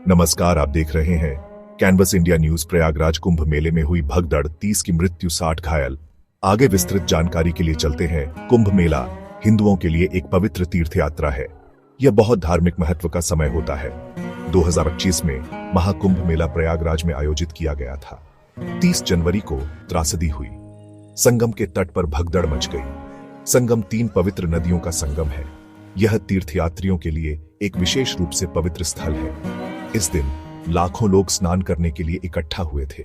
नमस्कार, आप देख रहे हैं canvas India news. Prayagraj Kumbh मेले में हुई भगदड़, 30 की मृत्यु, 60 घायल। आगे विस्तृत जानकारी के लिए चलते हैं। कुंभ मेला हिंदुओं के लिए एक पवित्र तीर्थ यात्रा है। यह बहुत धार्मिक महत्व का समय होता है। 2025 में महाकुंभ मेला प्रयागराज में आयोजित किया गया था। 30 जनवरी को त्रासदी हुई। संगम के तट पर भगदड़ मच गई। संगम 3 पवित्र नदियों का संगम है। यह तीर्थयात्रियों के लिए एक विशेष रूप से पवित्र स्थल है। इस दिन लाखों लोग स्नान करने के लिए इकट्ठा हुए थे।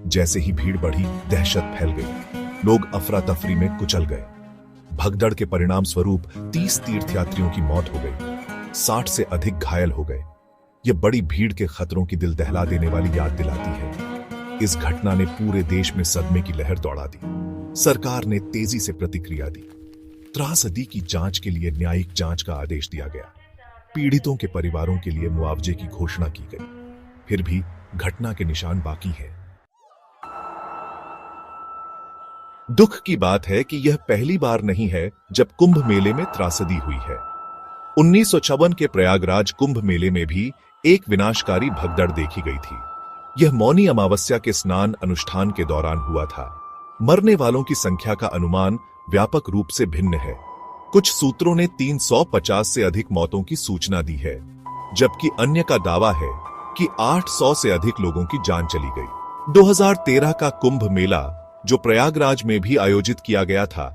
जैसे ही भीड़ बढ़ी, दहशत फैल गई। लोग अफरा तफरी में कुचल गए। भगदड़ के परिणाम स्वरूप 30 तीर्थयात्रियों की मौत हो गई। 60 से अधिक घायल हो गए। यह बड़ी भीड़ के खतरों की दिल दहला देने वाली याद दिलाती है। इस घटना ने पूरे देश में सदमे की लहर दौड़ा दी। सरकार ने तेजी से प्रतिक्रिया दी। त्रासदी की जांच के लिए न्यायिक जांच का आदेश दिया गया। पीड़ितों के परिवारों के लिए मुआवजे की घोषणा की गई। फिर भी घटना के निशान बाकी हैं। दुख की बात है कि यह पहली बार नहीं है जब कुंभ मेले में त्रासदी हुई है। 1956 के प्रयागराज कुंभ मेले में भी एक विनाशकारी भगदड़ देखी गई थी। यह मौनी अमावस्या के स्नान अनुष्ठान के दौरान हुआ था। मरने वालों की संख्या का अनुमान व्यापक रूप से भिन्न है। कुछ सूत्रों ने 350 से अधिक मौतों की सूचना दी है, जबकि अन्य का दावा है कि 800 से अधिक लोगों की जान चली गई। 2013 का कुंभ मेला, जो प्रयागराज में भी आयोजित किया गया था,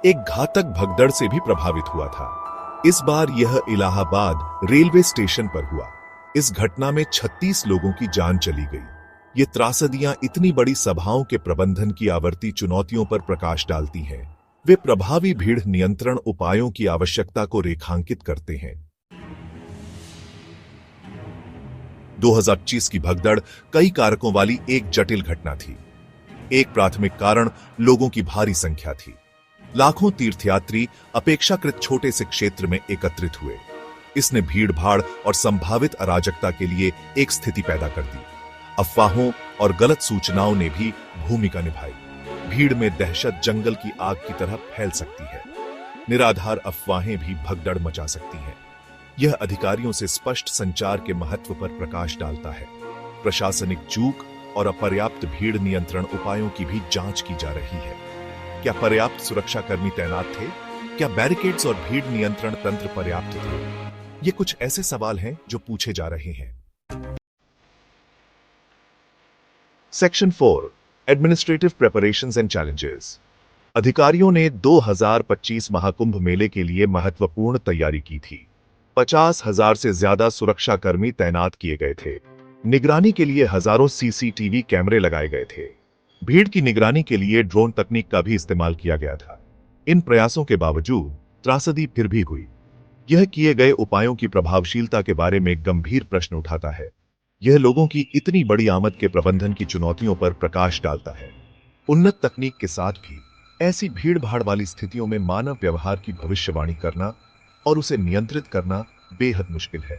एक घातक भगदड़ से भी प्रभावित हुआ था। इस बार यह इलाहाबाद रेलवे स्टेशन पर हुआ। इस घटना में 36 लोगों की जान चली गई। ये त्रासदियां इतनी बड़ी सभाओं के प्रबंधन की आवर्ती चुनौतियों पर प्रकाश डालती हैं। वे प्रभावी भीड़ नियंत्रण उपायों की आवश्यकता को रेखांकित करते हैं। 2025 की भगदड़ कई कारकों वाली एक जटिल घटना थी। एक प्राथमिक कारण लोगों की भारी संख्या थी। लाखों तीर्थयात्री अपेक्षाकृत छोटे से क्षेत्र में एकत्रित हुए। इसने भीड़ भाड़ और संभावित अराजकता के लिए एक स्थिति पैदा कर दी। अफवाहों और गलत सूचनाओं ने भी भूमिका निभाई। भीड़ में दहशत जंगल की आग की तरह फैल सकती है। निराधार अफवाहें भी भगदड़ मचा सकती हैं। यह अधिकारियों से स्पष्ट संचार के महत्व पर प्रकाश डालता है। प्रशासनिक चूक और अपर्याप्त भीड़ नियंत्रण उपायों की भी जांच की जा रही है। क्या पर्याप्त सुरक्षाकर्मी तैनात थे? क्या बैरिकेड्स और भीड़ नियंत्रण तंत्र पर्याप्त थे? ये कुछ ऐसे सवाल हैं जो पूछे जा रहे हैं। Section 4, administrative preparations and challenges. अधिकारियों ने 2025 महाकुंभ मेले के लिए महत्वपूर्ण तैयारी की थी। 50,000 से ज्यादा सुरक्षाकर्मी तैनात किए गए थे। निगरानी के लिए हजारों सीसीटीवी कैमरे लगाए गए थे। भीड़ की निगरानी के लिए ड्रोन तकनीक का भी इस्तेमाल किया गया था। इन प्रयासों के बावजूद त्रासदी फिर भी हुई। यह किए गए उपायों की प्रभावशीलता के बारे में गंभीर प्रश्न उठाता है। यह लोगों की इतनी बड़ी आमद के प्रबंधन की चुनौतियों पर प्रकाश डालता है। उन्नत तकनीक के साथ भी ऐसी भीड़ भाड़ वाली स्थितियों में मानव व्यवहार की भविष्यवाणी करना और उसे नियंत्रित करना बेहद मुश्किल है।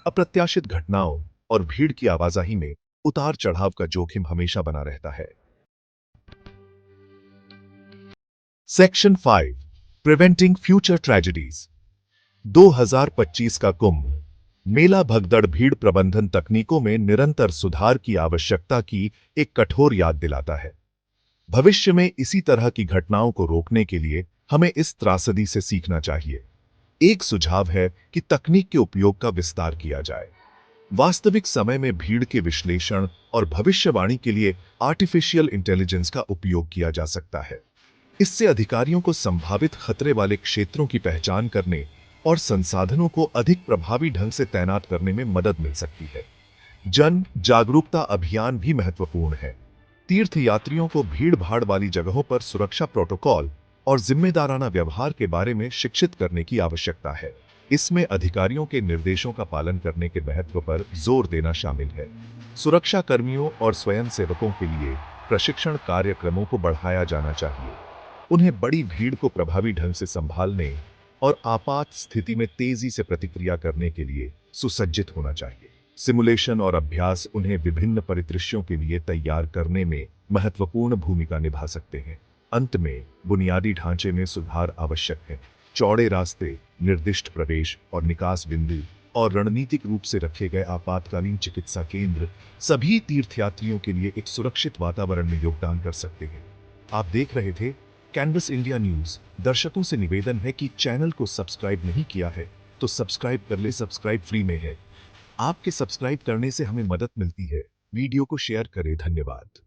अप्रत्याशित घटनाओं और भीड़ की आवाजाही में उतार चढ़ाव का जोखिम हमेशा बना रहता है। Section 5, preventing future tragedies. 2025 का कुंभ मेला भगदड़ भीड़ प्रबंधन तकनीकों में निरंतर सुधार की आवश्यकता की एक कठोर याद दिलाता है। भविष्य में इसी तरह की घटनाओं को रोकने के लिए हमें इस त्रासदी से सीखना चाहिए। एक सुझाव है कि तकनीक के उपयोग का विस्तार किया जाए। वास्तविक समय में भीड़ के विश्लेषण और भविष्यवाणी के लिए आर्टिफिशियल इंटेलिजेंस का उपयोग किया जा सकता है। इससे अधिकारियों को संभावित खतरे वाले क्षेत्रों की पहचान करने और संसाधनों को अधिक प्रभावी ढंग से तैनात करने में मदद मिल सकती है। जन जागरूकता अभियान भी महत्वपूर्ण है। तीर्थयात्रियों को भीड़ भाड़ वाली जगहों पर सुरक्षा प्रोटोकॉल और जिम्मेदाराना व्यवहार के बारे में शिक्षित करने की आवश्यकता है। इसमें अधिकारियों के निर्देशों का पालन करने के महत्व पर जोर देना शामिल है। सुरक्षा कर्मियों और स्वयंसेवकों के लिए प्रशिक्षण कार्यक्रमों को बढ़ाया जाना चाहिए। उन्हें बड़ी भीड़ को प्रभावी ढंग से संभालने और आपात स्थिति में तेजी से प्रतिक्रिया करने के लिए सुसज्जित होना चाहिए। सिमुलेशन और अभ्यास उन्हें विभिन्न परिदृश्यों के लिए तैयार करने में महत्वपूर्ण भूमिका निभा सकते हैं। अंत में बुनियादी ढांचे में सुधार आवश्यक है। चौड़े रास्ते, निर्दिष्ट प्रवेश और निकास बिंदु और रणनीतिक रूप से रखे गए आपातकालीन चिकित्सा केंद्र सभी तीर्थयात्रियों के लिए एक सुरक्षित वातावरण में योगदान कर सकते हैं। आप देख रहे थे कैनवस इंडिया न्यूज। दर्शकों से निवेदन है कि चैनल को सब्सक्राइब नहीं किया है तो सब्सक्राइब कर ले, सब्सक्राइब फ्री में है। आपके सब्सक्राइब करने से हमें मदद मिलती है। वीडियो को शेयर करें। धन्यवाद।